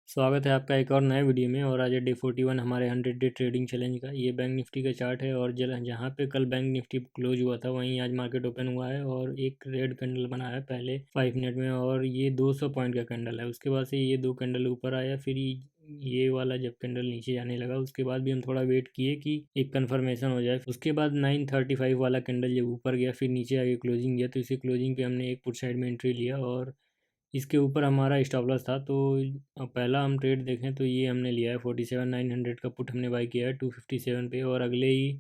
स्वागत है आपका एक और नए वीडियो में। और आज है डे 41 हमारे 100 डे ट्रेडिंग चैलेंज का। ये बैंक निफ्टी का चार्ट है और जहाँ पे कल बैंक निफ्टी क्लोज हुआ था वहीं आज मार्केट ओपन हुआ है और एक रेड कैंडल बना है पहले 5 मिनट में और ये 200 पॉइंट का कैंडल है। उसके बाद से ये दो कैंडल ऊपर आया, फिर ये वाला जब कैंडल नीचे जाने लगा उसके बाद भी हम थोड़ा वेट किए कि एक कन्फर्मेशन हो जाए। उसके बाद 9:35 वाला कैंडल जब ऊपर गया फिर नीचे आगे क्लोजिंग गया तो इसी क्लोजिंग पे हमने एक पुट साइड में एंट्री लिया और इसके ऊपर हमारा स्टॉप लॉस था। तो पहला हम ट्रेड देखें तो ये हमने लिया है 47,900 का पुट हमने बाई किया है 257 पे और अगले ही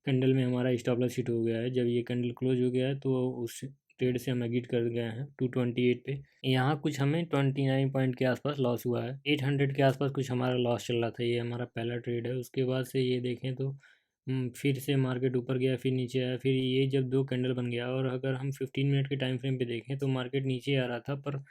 कैंडल में हमारा स्टॉप लॉस हिट हो गया है। जब ये कैंडल क्लोज हो गया है तो उस ट्रेड से हम एग्जिट कर गए हैं 228 पे। यहाँ कुछ हमें 29 पॉइंट के आसपास लॉस हुआ है, 800 के आसपास कुछ हमारा लॉस चल रहा था। ये हमारा पहला ट्रेड है। उसके बाद से ये देखें तो फिर से मार्केट ऊपर गया फिर नीचे आया, फिर ये जब दो कैंडल बन गया और अगर हम 15 मिनट के टाइम फ्रेम पे देखें तो मार्केट नीचे आ रहा था पर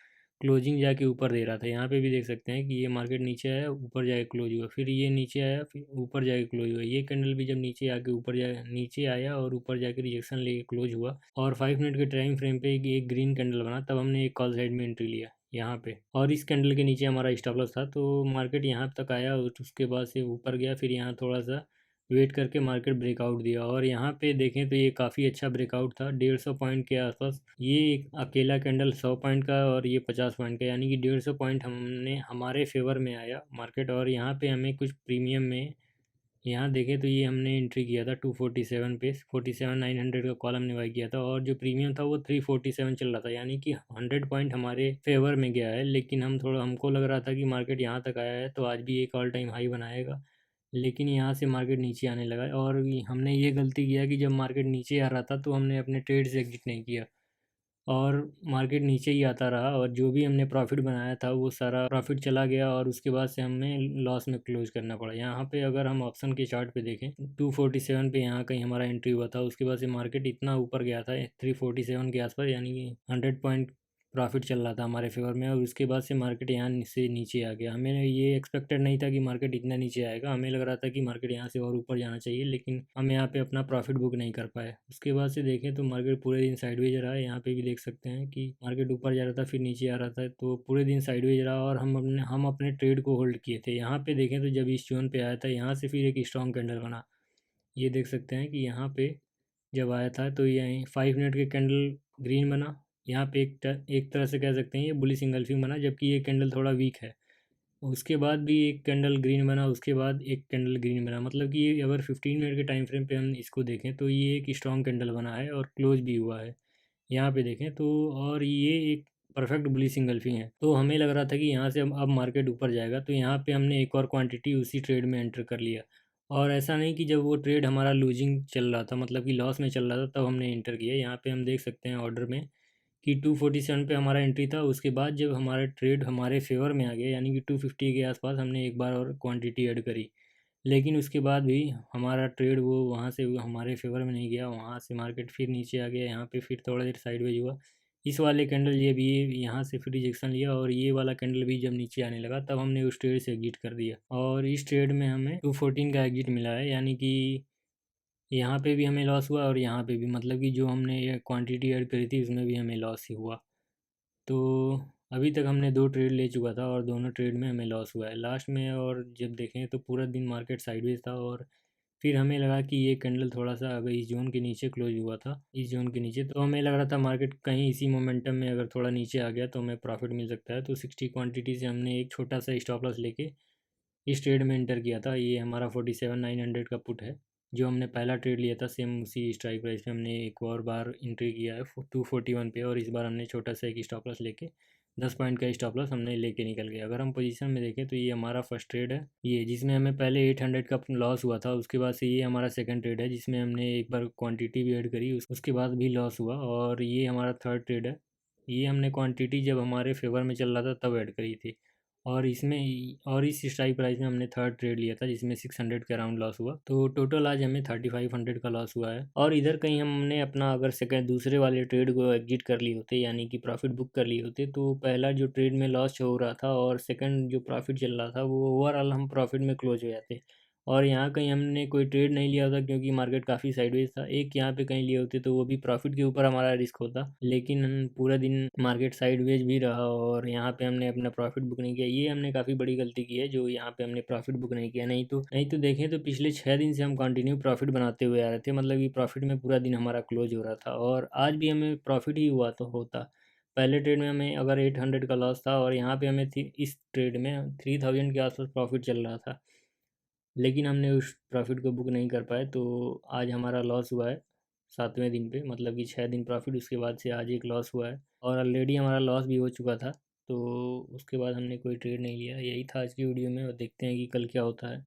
क्लोजिंग जाके ऊपर दे रहा था। यहाँ पे भी देख सकते हैं कि ये मार्केट नीचे आया ऊपर जाके क्लोज हुआ, फिर ये नीचे आया फिर ऊपर जाके क्लोज हुआ। ये कैंडल भी जब नीचे आके ऊपर जा नीचे आया और ऊपर जाके रिजेक्शन लेके क्लोज हुआ और 5 मिनट के टाइम फ्रेम पे एक ग्रीन कैंडल बना, तब हमने एक कॉल साइड में एंट्री लिया यहाँ पे और इस कैंडल के नीचे हमारा स्टॉप लॉस था। तो मार्केट यहाँ तक आया और उसके बाद से ऊपर गया, फिर यहाँ थोड़ा सा वेट करके मार्केट ब्रेकआउट दिया और यहाँ पे देखें तो ये काफ़ी अच्छा ब्रेकआउट था 150 पॉइंट के आसपास। ये एक अकेला कैंडल 100 पॉइंट का और ये 50 पॉइंट का, यानी कि 150 पॉइंट हमने हमारे फेवर में आया मार्केट। और यहाँ पे हमें कुछ प्रीमियम में यहाँ देखें तो ये हमने एंट्री किया था 247 पे, 47,900 का कॉल हमने बाई किया था और जो प्रीमियम था वो 347 चल रहा था, यानी कि 100 पॉइंट हमारे फेवर में गया है। लेकिन हमको लग रहा था कि मार्केट यहाँ तक आया है तो आज भी एक ऑल टाइम हाई बनाएगा, लेकिन यहाँ से मार्केट नीचे आने लगा और हमने ये गलती किया कि जब मार्केट नीचे आ रहा था तो हमने अपने ट्रेड से एग्जिट नहीं किया और मार्केट नीचे ही आता रहा और जो भी हमने प्रॉफिट बनाया था वो सारा प्रॉफिट चला गया और उसके बाद से हमें लॉस में क्लोज करना पड़ा। यहाँ पे अगर हम ऑप्शन के चार्ट पे देखें 247 पे यहाँ कहीं हमारा एंट्री हुआ था, उसके बाद से मार्केट इतना ऊपर गया था 347 के आसपास, यानी कि 100 पॉइंट प्रॉफिट चल रहा था हमारे फेवर में और उसके बाद से मार्केट यहाँ से नीचे आ गया। हमें ये एक्सपेक्टेड नहीं था कि मार्केट इतना नीचे आएगा, हमें लग रहा था कि मार्केट यहाँ से और ऊपर जाना चाहिए, लेकिन हम यहाँ पे अपना प्रॉफिट बुक नहीं कर पाए। उसके बाद से देखें तो मार्केट पूरे दिन साइडवेज रहा है। यहाँ पे भी देख सकते हैं कि मार्केट ऊपर जा रहा था फिर नीचे आ रहा था, तो पूरे दिन साइडवेज रहा और हम अपने ट्रेड को होल्ड किए थे। यहाँ पे देखें तो जब इस जोन पे आया था यहाँ से फिर एक स्ट्रॉन्ग कैंडल बना। ये देख सकते हैं कि यहाँ पे जब आया था तो यहीं 5 मिनट के कैंडल ग्रीन बना। यहाँ पे एक तरह से कह सकते हैं ये बुलिश इंगल्फिंग बना, जबकि ये कैंडल थोड़ा वीक है। उसके बाद भी एक कैंडल ग्रीन बना, उसके बाद एक कैंडल ग्रीन बना, मतलब कि ये अगर 15 मिनट के टाइम फ्रेम पे हम इसको देखें तो ये एक स्ट्रॉन्ग कैंडल बना है और क्लोज भी हुआ है यहाँ पे देखें तो। और ये एक परफेक्ट बुलिश इंगल्फिंग है, तो हमें लग रहा था कि यहाँ से अब मार्केट ऊपर जाएगा, तो यहाँ पे हमने एक और क्वांटिटी उसी ट्रेड में एंटर कर लिया। और ऐसा नहीं कि जब वो ट्रेड हमारा लूजिंग चल रहा था, मतलब कि लॉस में चल रहा था, तब हमने एंटर किया। यहाँ पे हम देख सकते हैं ऑर्डर में कि 247 पे हमारा एंट्री था। उसके बाद जब हमारा ट्रेड हमारे फेवर में आ गया, यानी कि 250 के आसपास, हमने एक बार और क्वांटिटी ऐड करी, लेकिन उसके बाद भी हमारा ट्रेड वो वहाँ से हमारे फेवर में नहीं गया। वहाँ से मार्केट फिर नीचे आ गया, यहाँ पे फिर थोड़ा देर साइडवेज हुआ। इस वाले कैंडल ये भी यहाँ से फिर रिजेक्शन लिया और ये वाला कैंडल भी जब नीचे आने लगा तब हमने उस ट्रेड से एग्जिट कर दिया और इस ट्रेड में हमें 214 का एग्जिट मिला है, यानी कि यहाँ पे भी हमें लॉस हुआ और यहाँ पे भी, मतलब कि जो हमने ये क्वांटिटी ऐड करी थी उसमें भी हमें लॉस ही हुआ। तो अभी तक हमने दो ट्रेड ले चुका था और दोनों ट्रेड में हमें लॉस हुआ है लास्ट में। और जब देखें तो पूरा दिन मार्केट साइडवेज था और फिर हमें लगा कि ये कैंडल थोड़ा सा अगर इस जोन के नीचे क्लोज हुआ था, इस जोन के नीचे, तो हमें लग रहा था मार्केट कहीं इसी मोमेंटम में अगर थोड़ा नीचे आ गया तो हमें प्रॉफिट मिल सकता है। तो 60 क्वांटिटी से हमने एक छोटा सा स्टॉप लॉस लेके इस ट्रेड में एंटर किया था। ये हमारा 47,900 का पुट है। जो हमने पहला ट्रेड लिया था सेम उसी स्ट्राइक प्राइस पे हमने एक और बार एंट्री किया है 241 पे और इस बार हमने छोटा सा एक स्टॉप लॉस लेके 10 पॉइंट का स्टॉप लॉस हमने लेके निकल गया। अगर हम पोजीशन में देखें तो ये हमारा फर्स्ट ट्रेड है, ये जिसमें हमें पहले 800 का लॉस हुआ था। उसके बाद से ये हमारा सेकंड ट्रेड है जिसमें हमने एक बार क्वांटिटी भी ऐड करी, उसके बाद भी लॉस हुआ। और ये हमारा थर्ड ट्रेड है, ये हमने क्वांटिटी जब हमारे फेवर में चल रहा था तब ऐड करी थी। और इस स्ट्राइक प्राइस में हमने थर्ड ट्रेड लिया था जिसमें 600 के अराउंड लॉस हुआ। तो टोटल आज हमें 3500 का लॉस हुआ है। और इधर कहीं हमने अपना अगर सेकंड दूसरे वाले ट्रेड को एग्जिट कर लिए होते, यानी कि प्रॉफिट बुक कर लिए होते, तो पहला जो ट्रेड में लॉस हो रहा था और सेकंड जो प्रॉफिट चल रहा था वो ओवरऑल हम प्रॉफिट में क्लोज हो जाते। और यहाँ कहीं हमने कोई ट्रेड नहीं लिया होता क्योंकि मार्केट काफ़ी साइडवेज था। एक यहाँ पे कहीं लिए होते तो वो भी प्रॉफिट के ऊपर हमारा रिस्क होता, लेकिन हम पूरा दिन मार्केट साइडवेज भी रहा और यहाँ पे हमने अपना प्रॉफिट बुक नहीं किया। ये हमने काफ़ी बड़ी गलती की है जो यहाँ पे हमने प्रॉफिट बुक नहीं किया। नहीं तो देखें तो पिछले 6 दिन से हम कंटिन्यू प्रॉफिट बनाते हुए आ रहे थे, मतलब ये प्रॉफिट में पूरा दिन हमारा क्लोज हो रहा था और आज भी हमें प्रॉफिट ही हुआ तो होता। पहले ट्रेड में हमें अगर 800 का लॉस था और यहाँ पे हमें इस ट्रेड में 3000 के आसपास प्रॉफिट चल रहा था, लेकिन हमने उस प्रॉफिट को बुक नहीं कर पाए, तो आज हमारा लॉस हुआ है 7वें दिन पे। मतलब कि 6 दिन प्रॉफिट, उसके बाद से आज एक लॉस हुआ है और ऑलरेडी हमारा लॉस भी हो चुका था। तो उसके बाद हमने कोई ट्रेड नहीं लिया। यही था आज की वीडियो में और देखते हैं कि कल क्या होता है।